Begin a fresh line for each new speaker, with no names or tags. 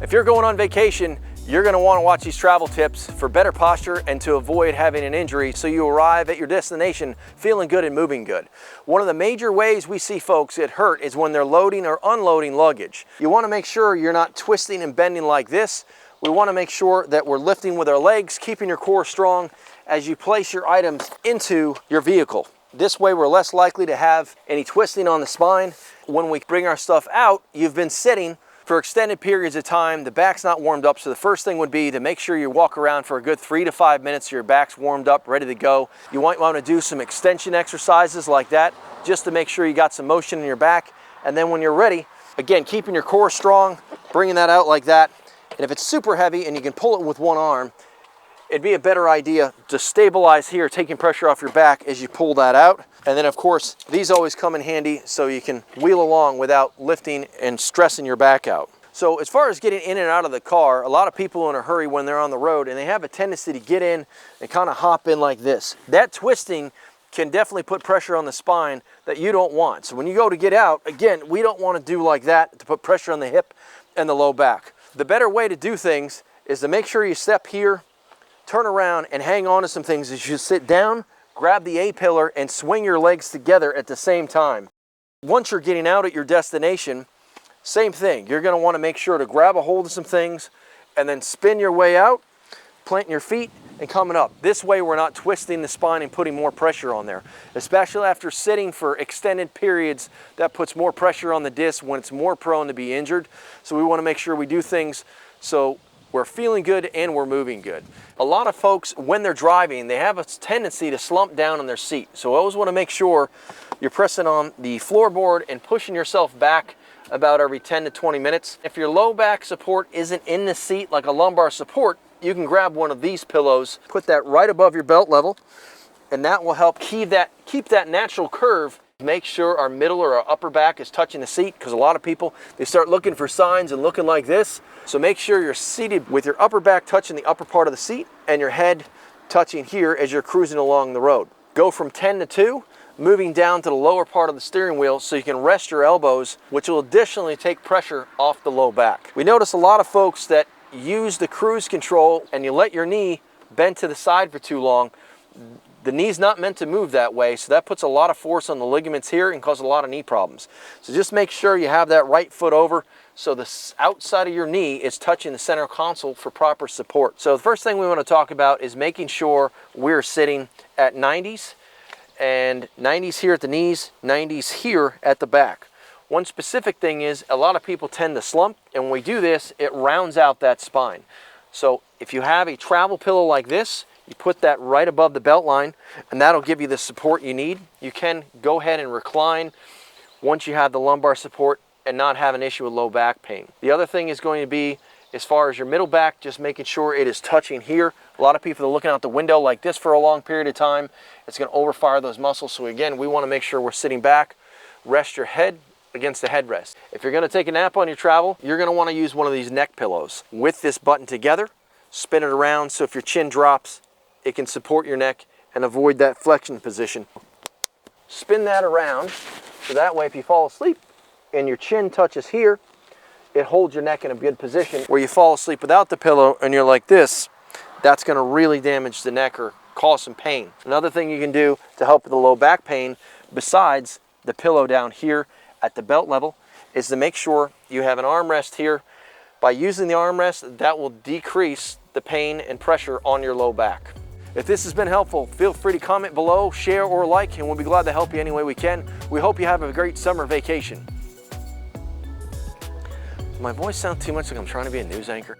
If you're going on vacation, you're going to want to watch these travel tips for better posture and to avoid having an injury so you arrive at your destination feeling good and moving good. One of the major ways we see folks get hurt is when they're loading or unloading luggage. You want to make sure you're not twisting and bending like this. We want to make sure that we're lifting with our legs, keeping your core strong as you place your items into your vehicle. This way we're less likely to have any twisting on the spine. When we bring our stuff out, you've been sitting for extended periods of time, the back's not warmed up, so the first thing would be to make sure you walk around for a good 3 to 5 minutes so your back's warmed up, ready to go. You might want to do some extension exercises like that, just to make sure you got some motion in your back. And then when you're ready, again, keeping your core strong, bringing that out like that. And if it's super heavy and you can pull it with one arm, it'd be a better idea to stabilize here, taking pressure off your back as you pull that out. And then of course, these always come in handy so you can wheel along without lifting and stressing your back out. So as far as getting in and out of the car, a lot of people are in a hurry when they're on the road and they have a tendency to get in and kind of hop in like this. That twisting can definitely put pressure on the spine that you don't want. So when you go to get out, again, we don't want to do like that to put pressure on the hip and the low back. The better way to do things is to make sure you step here, turn around and hang on to some things as you sit down, grab the A-pillar and swing your legs together at the same time. Once you're getting out at your destination, same thing. You're going to want to make sure to grab a hold of some things and then spin your way out, planting your feet and coming up. This way we're not twisting the spine and putting more pressure on there. Especially after sitting for extended periods, that puts more pressure on the disc when it's more prone to be injured. So we want to make sure we do things so we're feeling good and we're moving good. A lot of folks, when they're driving, they have a tendency to slump down in their seat. So I always want to make sure you're pressing on the floorboard and pushing yourself back about every 10 to 20 minutes. If your low back support isn't in the seat like a lumbar support, you can grab one of these pillows, put that right above your belt level, and that will help keep that natural curve. Make sure our middle or our upper back is touching the seat, because a lot of people, they start looking for signs and looking like this. So make sure you're seated with your upper back touching the upper part of the seat and your head touching here as you're cruising along the road. Go from 10 to 2, moving down to the lower part of the steering wheel so you can rest your elbows, which will additionally take pressure off the low back. We notice a lot of folks that use the cruise control and you let your knee bend to the side for too long. The knee's not meant to move that way, so that puts a lot of force on the ligaments here and causes a lot of knee problems. So just make sure you have that right foot over so the outside of your knee is touching the center console for proper support. So the first thing we want to talk about is making sure we're sitting at 90s, and 90s here at the knees, 90s here at the back. One specific thing is a lot of people tend to slump, and when we do this, it rounds out that spine. So if you have a travel pillow like this, you put that right above the belt line, and that'll give you the support you need. You can go ahead and recline once you have the lumbar support and not have an issue with low back pain. The other thing is going to be, as far as your middle back, just making sure it is touching here. A lot of people are looking out the window like this for a long period of time. It's going to overfire those muscles. So again, we want to make sure we're sitting back. Rest your head against the headrest. If you're going to take a nap on your travel, you're going to want to use one of these neck pillows with this button together. Spin it around so if your chin drops, it can support your neck and avoid that flexion position. Spin that around so that way if you fall asleep and your chin touches here, it holds your neck in a good position. Where you fall asleep without the pillow and you're like this, that's going to really damage the neck or cause some pain. Another thing you can do to help with the low back pain, besides the pillow down here at the belt level, is to make sure you have an armrest here. By using the armrest, that will decrease the pain and pressure on your low back. If this has been helpful, feel free to comment below, share or like, and we'll be glad to help you any way we can. We hope you have a great summer vacation. Does my voice sound too much like I'm trying to be a news anchor?